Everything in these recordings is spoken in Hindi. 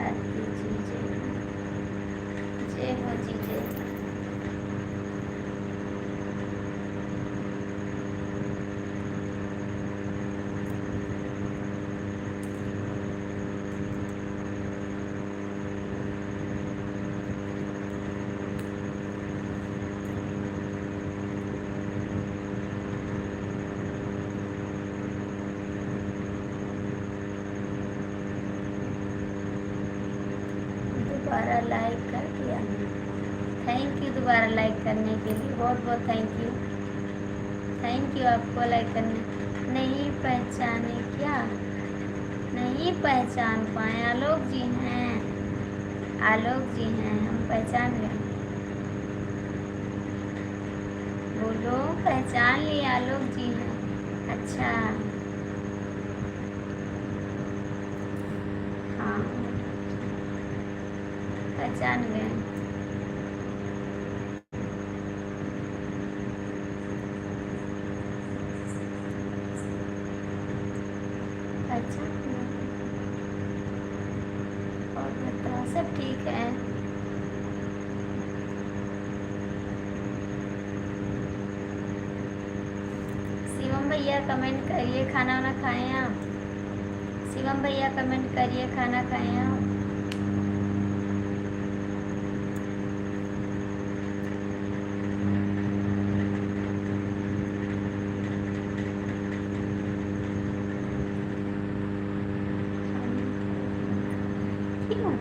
आरती जी, जय हो जी, जय। दोबारा लाइक कर दिया। थैंक यू दोबारा लाइक करने के लिए, बहुत बहुत थैंक यू। थैंक यू आपको लाइक करने। नहीं पहचाने क्या? नहीं पहचान पाए? आलोक जी हैं, आलोक जी हैं, हम पहचान गए। बोलो पहचान लिए, आलोक जी हैं। अच्छा हाँ, पहचान गए। पहचान गए। और बताओ, सब ठीक है? शिवम भैया कमेंट करिए, खाना वाना खाएं आप? शिवम भैया कमेंट करिए, खाना खाएं आप? क्यों?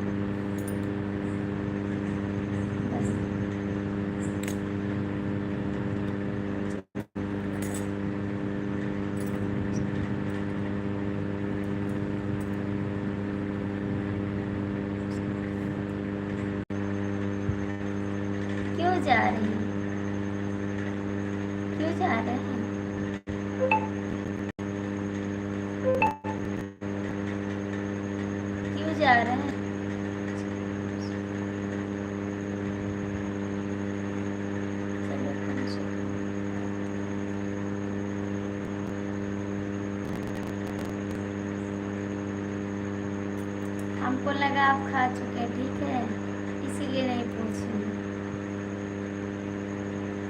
बस क्यों जा रहे हैं? क्यों जा रहे हैं? क्यों जा रहे हैं? चलो कम से कम। हमको लगा आप खा चुके हैं, ठीक है, इसीलिए नहीं पूछे।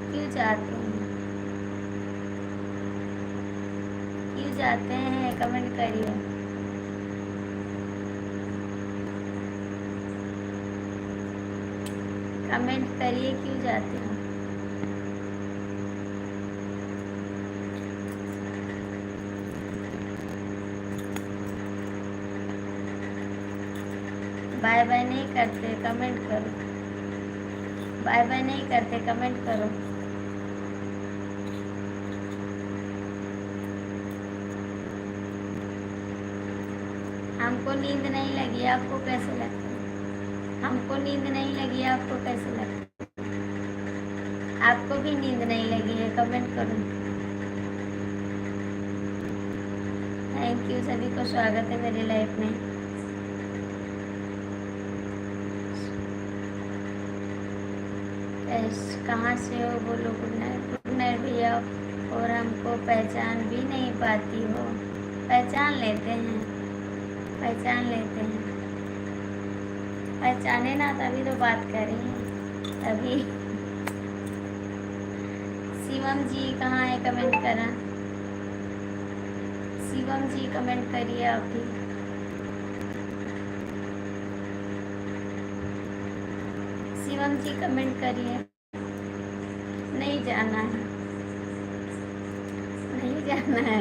क्यों जाते हैं? क्यों जाते हैं? कमेंट करिए। कमेंट करिए क्यों जाते हैं? बाय बाय नहीं करते, कमेंट करो। बाय बाय नहीं करते, कमेंट करो। हमको नींद नहीं लगी, आपको कैसे लगता है? हमको नींद नहीं लगी, आपको कैसे लगता है? आपको भी नींद नहीं लगी है, कमेंट करो। थैंक यू, सभी को स्वागत है मेरी लाइफ में। कहाँ से हो? बोलो। Good night. गुड नाइट भैया। और हमको पहचान भी नहीं पाती हो? पहचान लेते हैं, पहचान लेते हैं। पहचाने ना तभी तो बात करें, तभी। शिवम जी कहाँ है? कमेंट करा। शिवम जी कमेंट करिए आप भी। शिवम जी कमेंट करिए। नहीं जाना है, नहीं जाना है।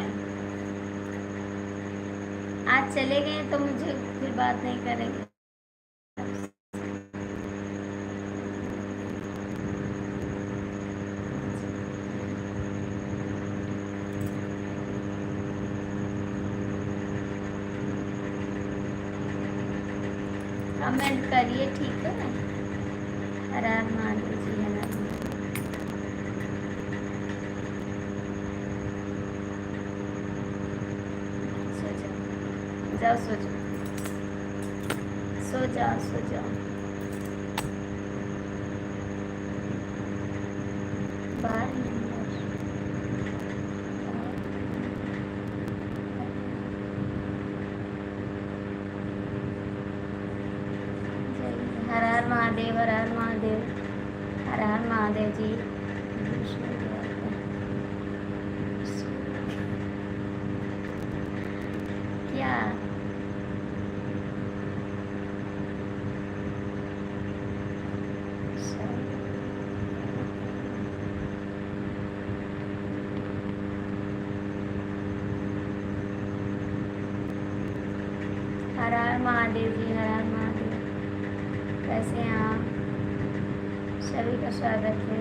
आज चले गए तो मुझे फिर बात नहीं करेंगे। कमेंट करिए, ठीक है? हर हर महादेव जी, हर हर महादेव। जाओ सो जाओ, सो जाओ, सो जाओ। बाहर हर महादेव, हर हर महादेव, हर हर महादेव जी। क्या हर हर महादेव जी, हर हर महादेव। कैसे हैं आप? सभी का स्वागत है।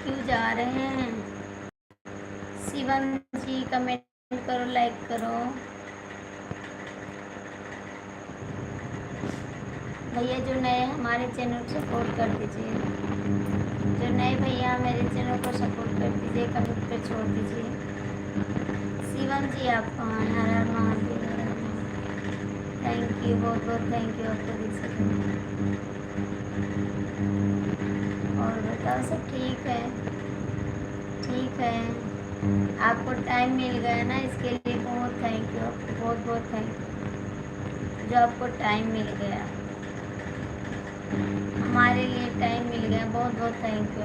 क्यों जा रहे हैं? शिवम जी कमेंट करो, लाइक करो। भैया जो नए हमारे चैनल को सपोर्ट कर दीजिए, जो नए भैया मेरे चैनल को सपोर्ट कर दीजिए, कमेंट पे छोड़ दीजिए। शिवम जी आप कहाँ हैं? हर हर महादेव, हर हर महादेव। थैंक यू, बहुत बहुत थैंक यू आपको दिल से। और बताओ सब ठीक है? ठीक है, आपको टाइम मिल गया ना, इसके लिए बहुत थैंक यू आपको, बहुत बहुत थैंक यू जो आपको टाइम मिल गया, हमारे लिए टाइम मिल गया, बहुत बहुत थैंक यू।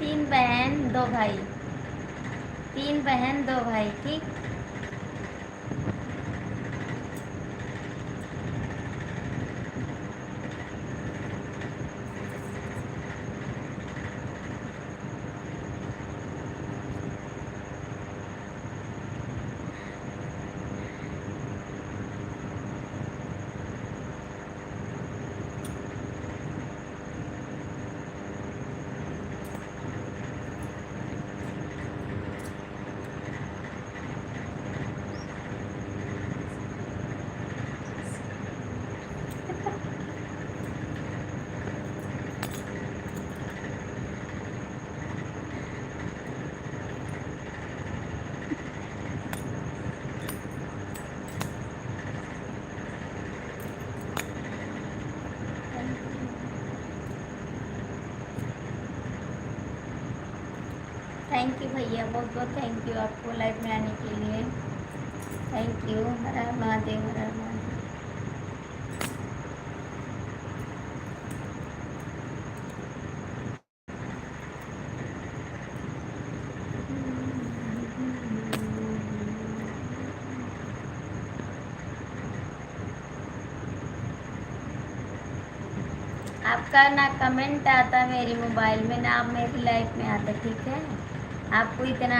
3 बहन 2 भाई, 3 बहन 2 भाई, ठीक। थैंक यू भैया, बहुत बहुत थैंक यू आपको लाइव में आने के लिए। Thank you. हर हर महादेव, हर हर महादेव। आपका ना कमेंट आता मेरी मोबाइल में, ना आप मेरी लाइफ में आता, ठीक है। आपको इतना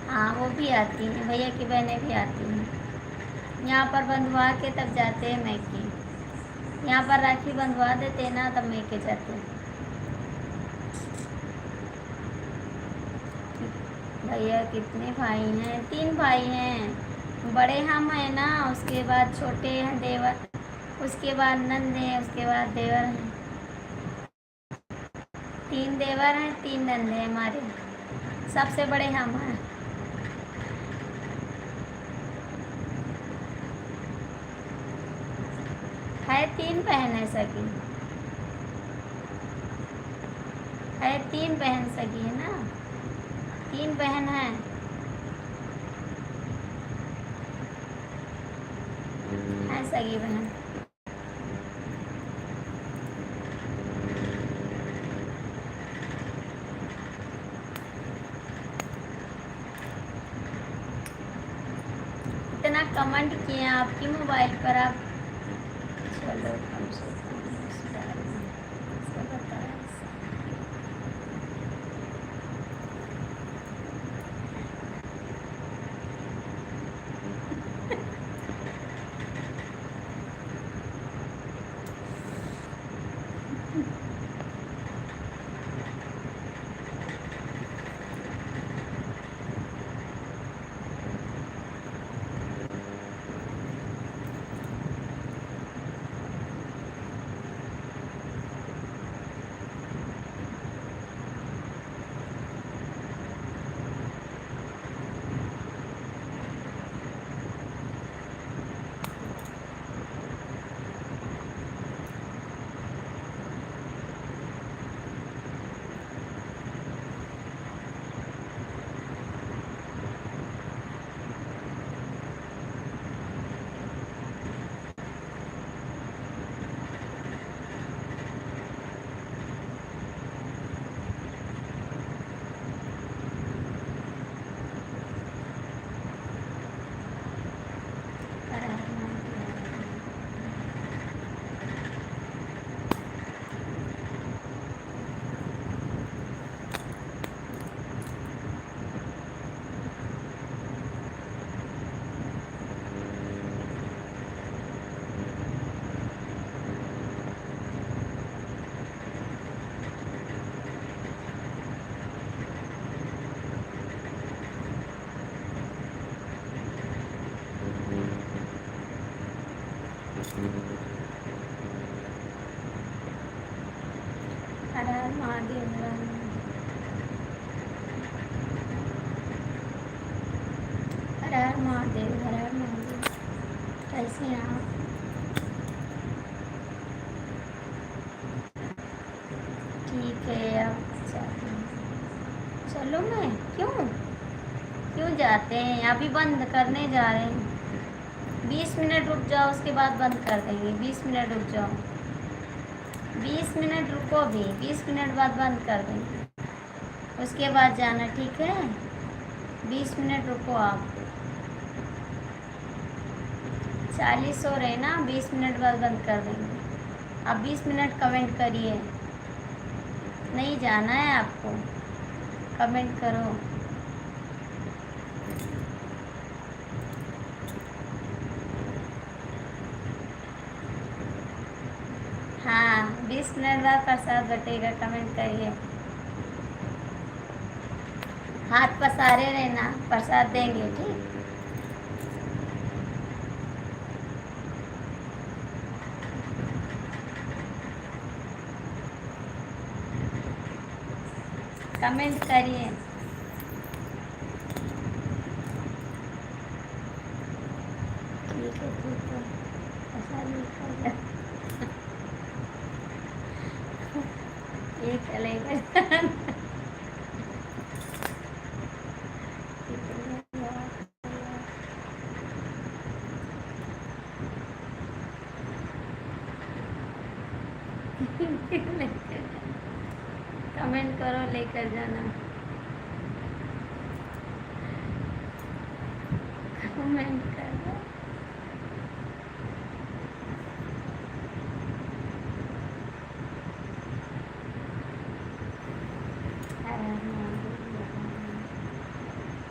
हाँ वो भी आती हैं, भैया की बहनें भी आती हैं। यहाँ पर बंधवा के तब जाते हैं मैके, यहाँ पर राखी बंधवा देते हैं ना, तब मैके जाते हैं। भैया कितने भाई हैं? 3 भाई हैं, बड़े हम हैं ना, उसके बाद छोटे हैं देवर, उसके बाद नंद हैं, उसके बाद देवर हैं। 3 देवर हैं, 3 नंद हैं हमारे, सबसे बड़े हम हैं। है 3 बहन है सगी, है 3 बहन सगी है ना, 3 बहन है। है सगी बहन। इतना कमेंट किए हैं आपकी मोबाइल पर आप। चलो कम से कम इसको बताया। हर हर महादेव, हर हर महादेव, हर हर महादेव। कैसे हैं आप? ठीक है आप जाते हैं। चलो मैं क्यों जाते हैं? अभी बंद करने जा रहे हैं। 20 मिनट रुक जाओ, उसके बाद बंद कर देंगे। 20 मिनट रुक जाओ, 20 मिनट रुको, भी 20 मिनट बाद बंद कर देंगे, उसके बाद जाना, ठीक है? 20 मिनट रुको आप। 40 हो रहे ना, 20 मिनट बाद बंद कर देंगे। अब 20 मिनट कमेंट करिए। नहीं जाना है आपको, कमेंट करो। हाँ 20 मिनट बाद प्रसाद बटेगा, कमेंट करिए। हाथ पसारे रहना, प्रसाद देंगे, ठीक? कमेंट करिए। ठीक है प्रसाद निकाल ये चलेगा। कमेंट करो, लेकर जाना। कमेंट करो।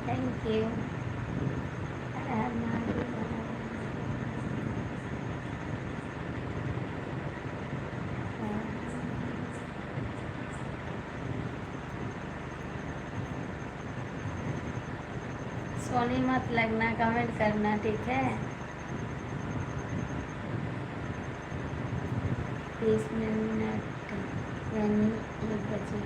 Thank you. सोने मत लगना, कमेंट करना, ठीक है? 30 मिनट यानी 1 बजे।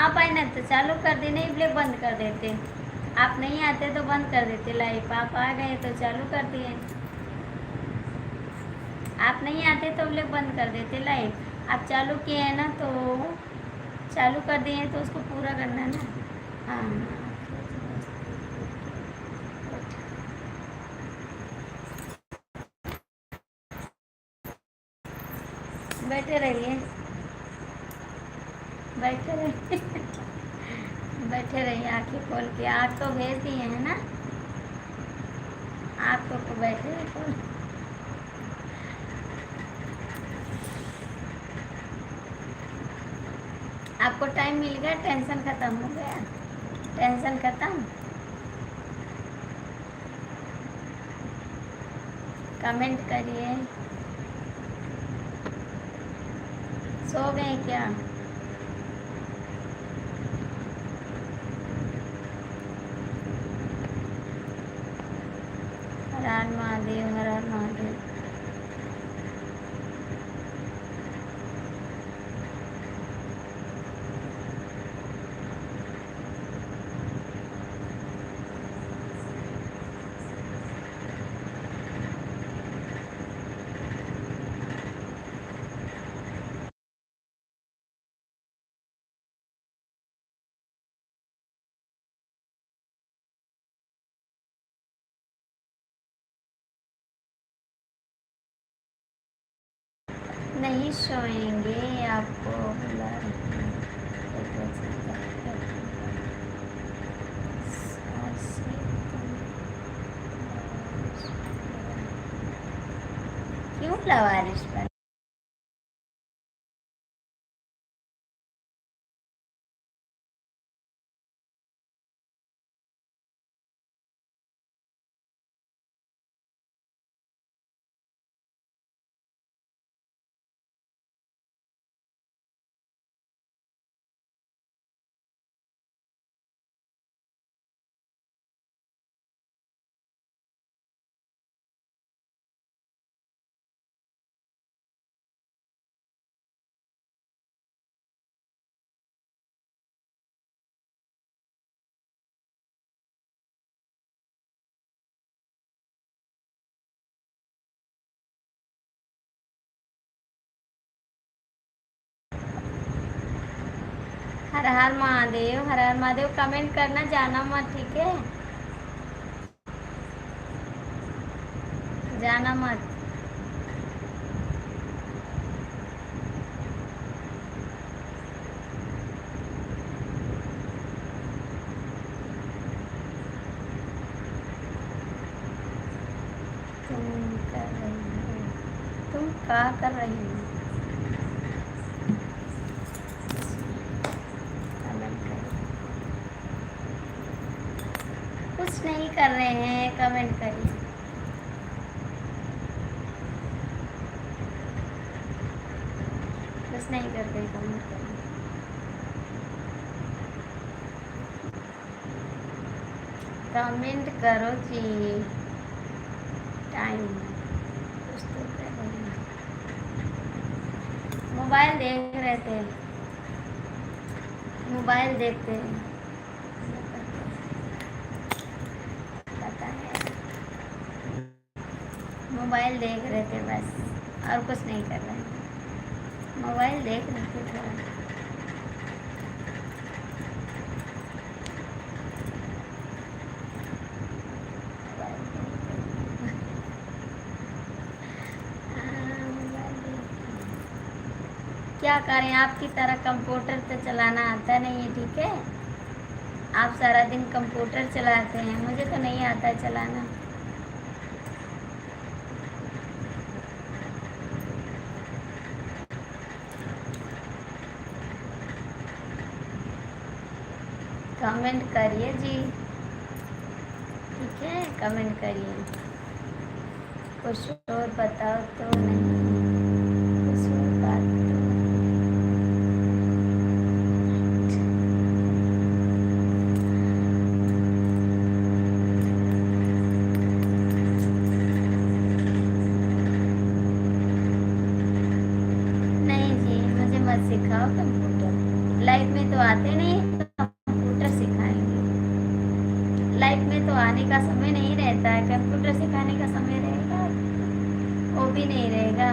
आप आए ना तो चालू कर दे, नहीं ब्लैक बंद कर देते। आप नहीं आते तो बंद कर देते लाइव, आप आ गए तो चालू कर दिए। आप नहीं आते तो हम लोग बंद कर देते लाइव। आप चालू किए हैं ना, तो चालू कर दिए हैं तो उसको पूरा करना है ना। हाँ, बैठे रहिए, बैठे रहिए। बैठे रहिए आंखें खोल के। आँख तो भेज दिए हैं ना, आँख तो बैठे हैं खोल। आपको टाइम मिल गया, टेंशन खत्म हो गया, टेंशन खत्म। कमेंट करिए। सो गए क्या? हर हर महादेव, हर हर महादेव। नहीं सोएंगे, आपको बुला रहे हैं। क्यों लवारिश पर? हर हर महादेव, हर हर महादेव। कमेंट करना जाना मत, ठीक है? जाना मत। तुम कर रही हो, तुम क्या कर रही हो? कमेंट करिए। कुछ नहीं कर रहे हैं, कमेंट करिए। कुछ नहीं करते, कमेंट करिए। कमेंट करो जी, टाइम कुछ तो करो। मोबाइल देख रहे थे, मोबाइल देखते हैं। पता है, मोबाइल देख रहे थे बस, और कुछ नहीं कर रहे हैं। मोबाइल देख रहे थे थोड़ा। क्या करें, आपकी तरह कंप्यूटर तो चलाना आता नहीं है, ठीक है? आप सारा दिन कंप्यूटर चलाते हैं, मुझे तो नहीं आता चलाना। कमेंट करिए जी, ठीक है? कमेंट करिए। कुछ और बताओ तो। नहीं, कुछ और बात तो। नहीं जी, मुझे मत सिखाओ कंप्यूटर, लाइफ में तो आते नहीं, कंप्यूटर सिखाएंगे। लाइफ में तो आने का समय नहीं रहता है, कंप्यूटर सिखाने का समय रहेगा। वो भी नहीं रहेगा।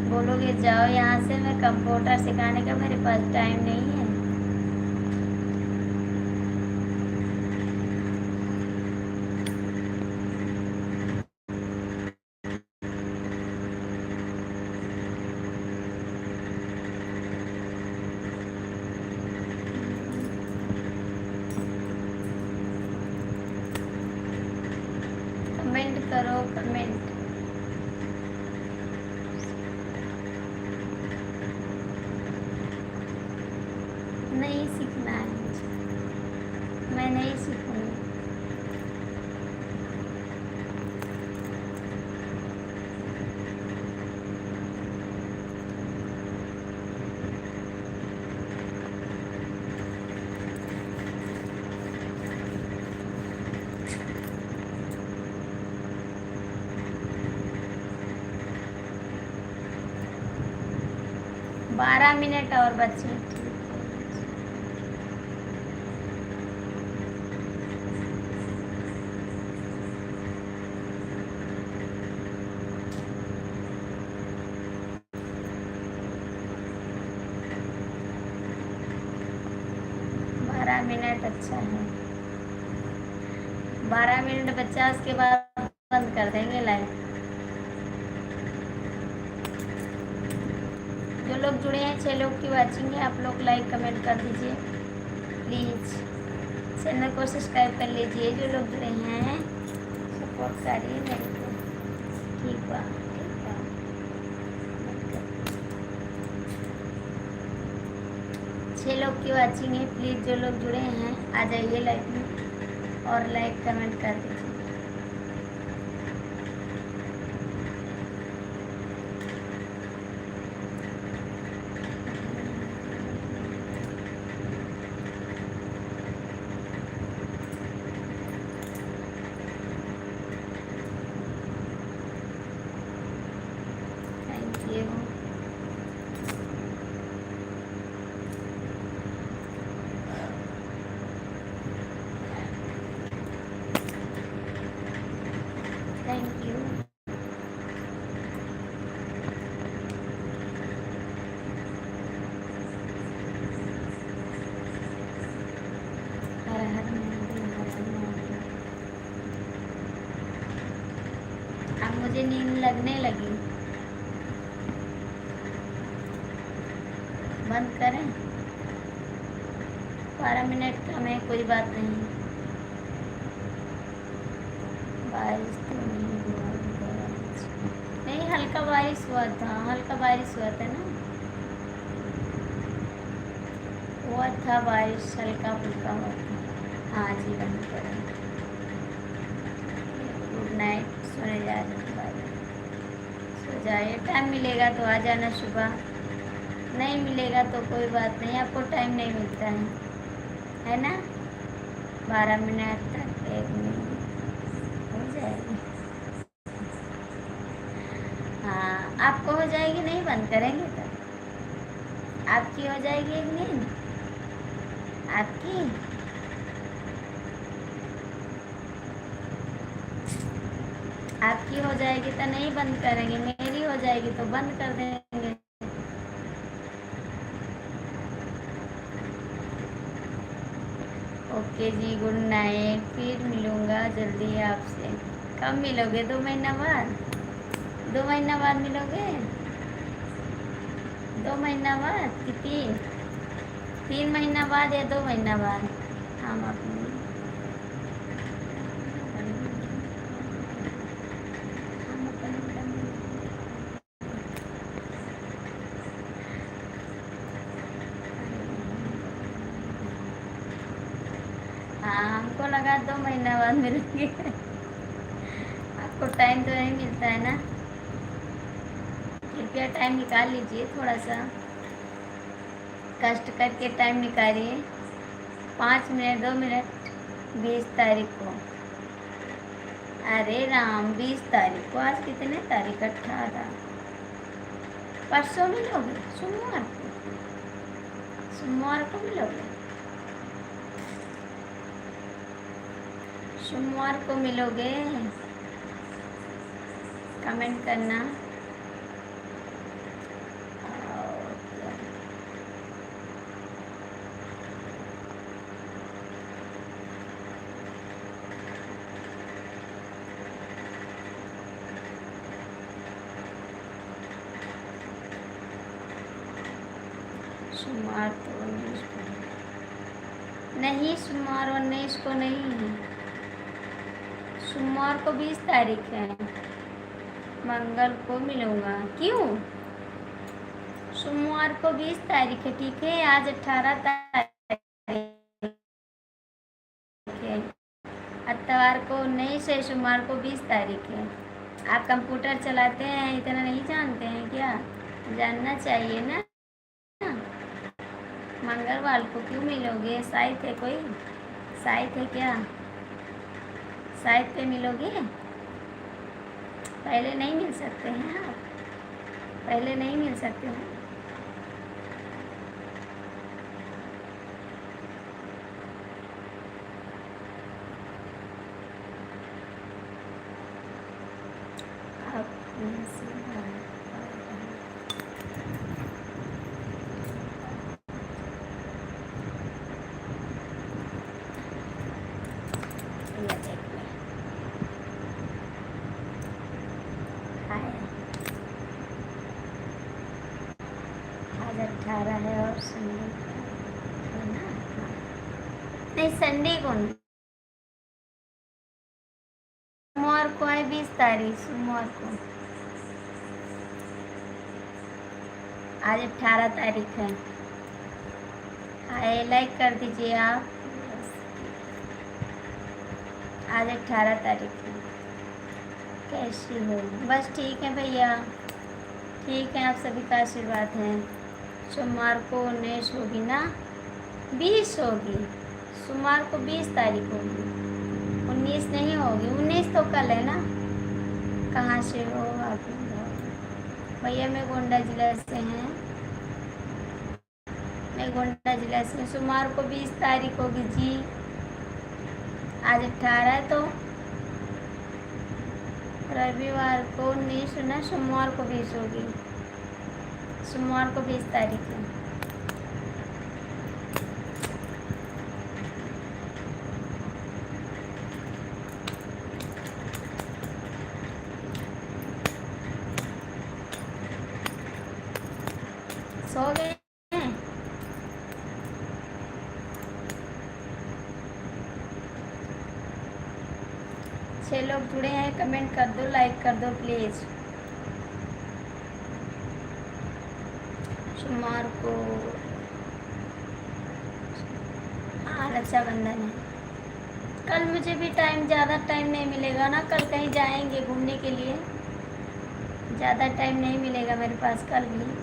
बोलोगे जाओ यहाँ से, मैं कंप्यूटर सिखाने का मेरे पास टाइम नहीं है। कमेंट करो कमेंट। नहीं सीखना है मुझे, मैं नहीं सीखूंगी। बारह मिनट और बचे। 12 मिनट अच्छा है। 12 मिनट बच्चा, उसके बाद बंद कर देंगे लाइव। जो लोग जुड़े हैं 6 लोग की वाचिंग है, आप लोग लाइक कमेंट कर दीजिए प्लीज़। चैनल को सब्सक्राइब कर लीजिए। जो लोग जुड़े हैं सपोर्ट करिए मेरे को। ठीक बा, ठीक बा। 6 लोग की वाचिंग है, प्लीज़ जो लोग जुड़े हैं आ जाइए लाइव में और लाइक कमेंट कर दीजिए। Thank you. Thank you. हर हर महादेव, हर हर महादेव। अब मुझे नींद लगने लगी, बंद करें। 12 मिनट कम है, कोई बात नहीं। बारिश तो नहीं हुआ इधर आज। नहीं, हल्का बारिश हुआ था, हल्का बारिश हुआ था ना, हुआ था बारिश, हल्का फुल्का हुआ था। हाँ जी, बंद करें। गुड नाइट, सोने जा रही हूँ, बाय। सो जाइए, टाइम मिलेगा तो आ जाना सुबह, नहीं मिलेगा तो कोई बात नहीं, आपको टाइम नहीं मिलता है ना। 12 मिनट तक 1 मिनट हो जाएगी। हाँ, आपको हो जाएगी, नहीं बंद करेंगे तो आपकी हो जाएगी एक नींद आपकी। आपकी हो जाएगी तो नहीं बंद करेंगे, मेरी हो जाएगी तो बंद कर देंगे। ओके जी, गुड नाइट, फिर मिलूँगा जल्दी आपसे। कब मिलोगे? 2 महीना बाद? 2 महीना बाद मिलोगे? 2 महीना बाद कि 3 महीना बाद या 2 महीना बाद? हम अपनी हाँ, हमको लगा 2 महीना बाद मिलेंगे। आपको टाइम तो नहीं मिलता है ना, कृपया टाइम निकाल लीजिए, थोड़ा सा कष्ट करके टाइम निकालिए। 5 मिनट, 2 मिनट। 20 तारीख को, अरे राम, 20 तारीख को, आज कितने तारीख? 18। परसों मिलोगे? सोमवार को मिलोगे? सोमवार को मिलोगे? कमेंट करना। सोमवार तो 19 को नहीं, सोमवार 19 को नहीं है, सोमवार को 20 तारीख है। मंगल को मिलूँगा। क्यों? सोमवार को 20 तारीख है, ठीक है। आज 18 तारीख है, इतवार को 19 है, सोमवार को 20 तारीख है। आप कंप्यूटर चलाते हैं, इतना नहीं जानते हैं क्या? जानना चाहिए ना। मंगलवार को क्यों मिलोगे? साइट है कोई? साइट है क्या? साइट पे मिलोगे? पहले नहीं मिल सकते हैं आप? पहले नहीं मिल सकते हैं? आप आज 18 है और संडे है ना? नहीं, संडे को नहीं, सोमवार को है 20 तारीख, सोमवार को। आज 18 तारीख है। हाय, लाइक कर दीजिए आप। आज 18 तारीख है। कैसी हो? बस ठीक है भैया, ठीक है। आप सभी का आशीर्वाद है। सोमवार को 19 होगी ना? 20 होगी। सोमवार को 20 तारीख होगी, 19 नहीं होगी। 19 तो कल है ना? कहाँ से हो आप? भैया मैं गोंडा जिला से हैं, मैं गोंडा जिला से। सोमवार को 20 तारीख होगी जी। आज 18 है तो रविवार को 19 ना, सोमवार को 20 होगी। सोमवार को 20 तारीख है। सो गए हैं? 6 लोग जुड़े हैं, कमेंट कर दो, लाइक कर दो प्लीज़। सोमवार को हाँ, रक्षाबंधन है। कल मुझे भी ज़्यादा टाइम नहीं मिलेगा ना, कल कहीं जाएंगे घूमने के लिए, ज़्यादा टाइम नहीं मिलेगा मेरे पास कल भी।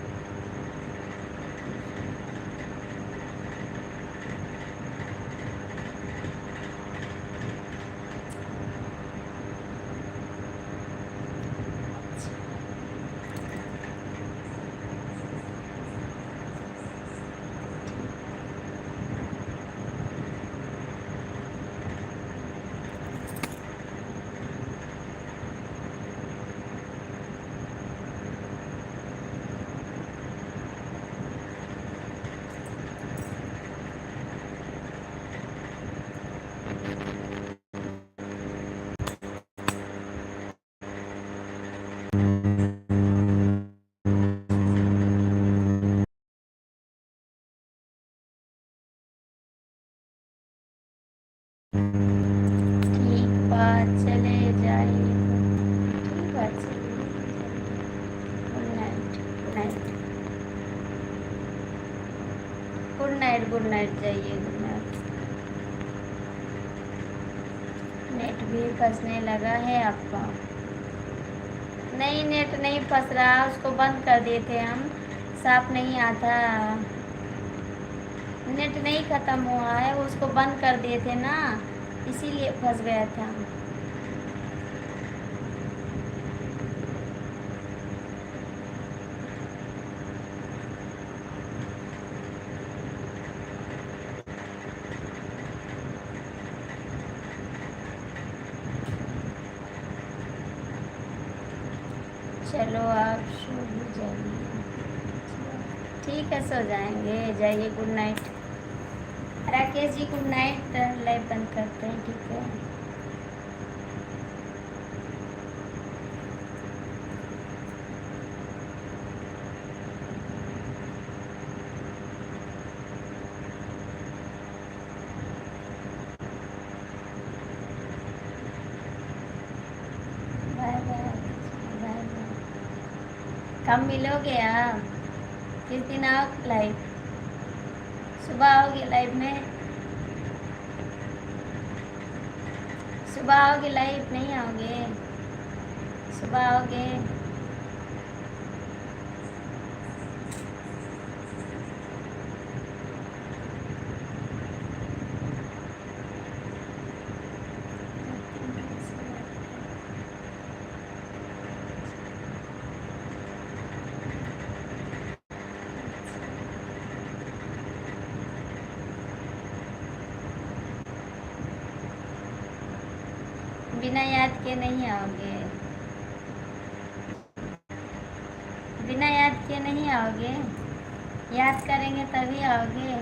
ठीक बात, चले जाइए। ठीक बात, good night, good night, good night, good night, जाइए, गुड नाइट। नेट भी फंसने लगा है आपका? नहीं, नेट नहीं फंस रहा, उसको बंद कर दिए थे हम, साफ नहीं आता। नेट नहीं ख़त्म हुआ है, उसको बंद कर दिए थे ना, इसीलिए फंस गया था। चलो आप सो भी जाइए। ठीक है, सो जाएंगे, जाइए, good night. Rakesh ji good night, live बंद करते हैं, ठीक है। Bye bye. Bye bye. कब मिलोगे आप? किस दिन आओ लाइव? सुबह आओगे लाइव में? सुबह आओगे लाइव, नहीं आओगे? सुबह आओगे? बिना याद के नहीं आओगे? बिना याद के नहीं आओगे? याद करेंगे तभी आओगे।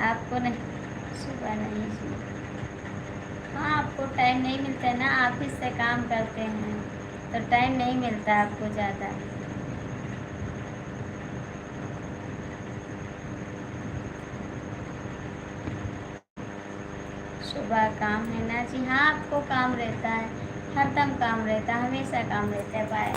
आपको नहीं, सुबह नहीं, सुबह हाँ, आपको टाइम नहीं मिलता है ना, ऑफिस से काम करते हैं तो टाइम नहीं मिलता आपको ज़्यादा। सुबह काम है ना जी? हाँ, आपको काम रहता है, हरदम काम रहता है, हमेशा काम रहता है। बाय।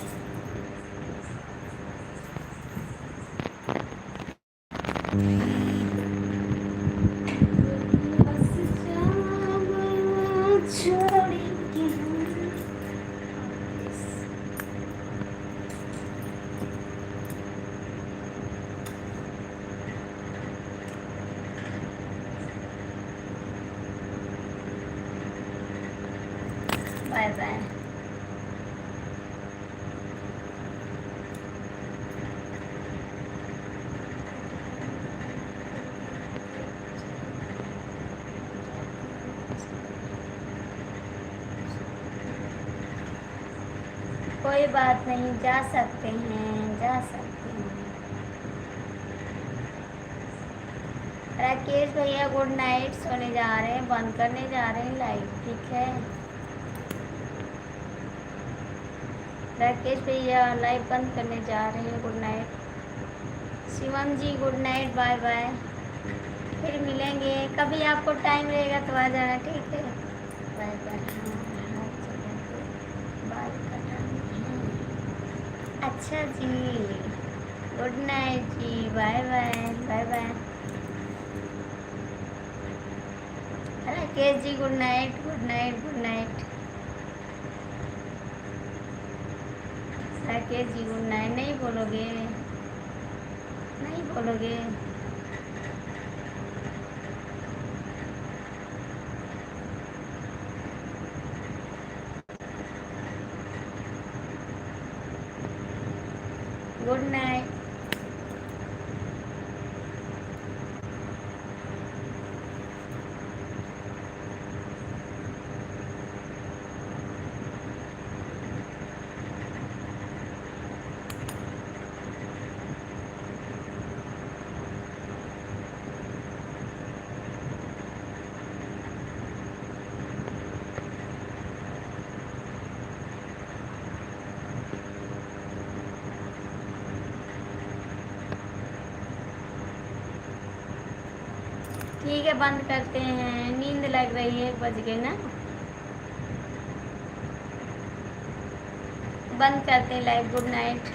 Bye bye. कोई बात नहीं, जा सकते हैं, जा सकते हैं। राकेश भैया गुड नाइट, सोने जा रहे हैं, बंद करने जा रहे हैं लाइव, ठीक है। राकेश भैया लाइव बंद करने जा रहे हैं, गुड नाइट। शिवम जी गुड नाइट, बाय बाय। फिर मिलेंगे, कभी आपको टाइम रहेगा तो आ जाना, ठीक है। Bye bye. बाल कटाना है। अच्छा जी, गुड नाइट जी, bye bye. Bye bye. Rakesh ji good night, good night, good night. Rakesh ji good night, नहीं बोलोगे? नहीं बोलोगे? Good night. ठीक है, बंद करते हैं, नींद लग रही है, 1 बज गए ना। बंद करते हैं लाइव, गुड नाइट।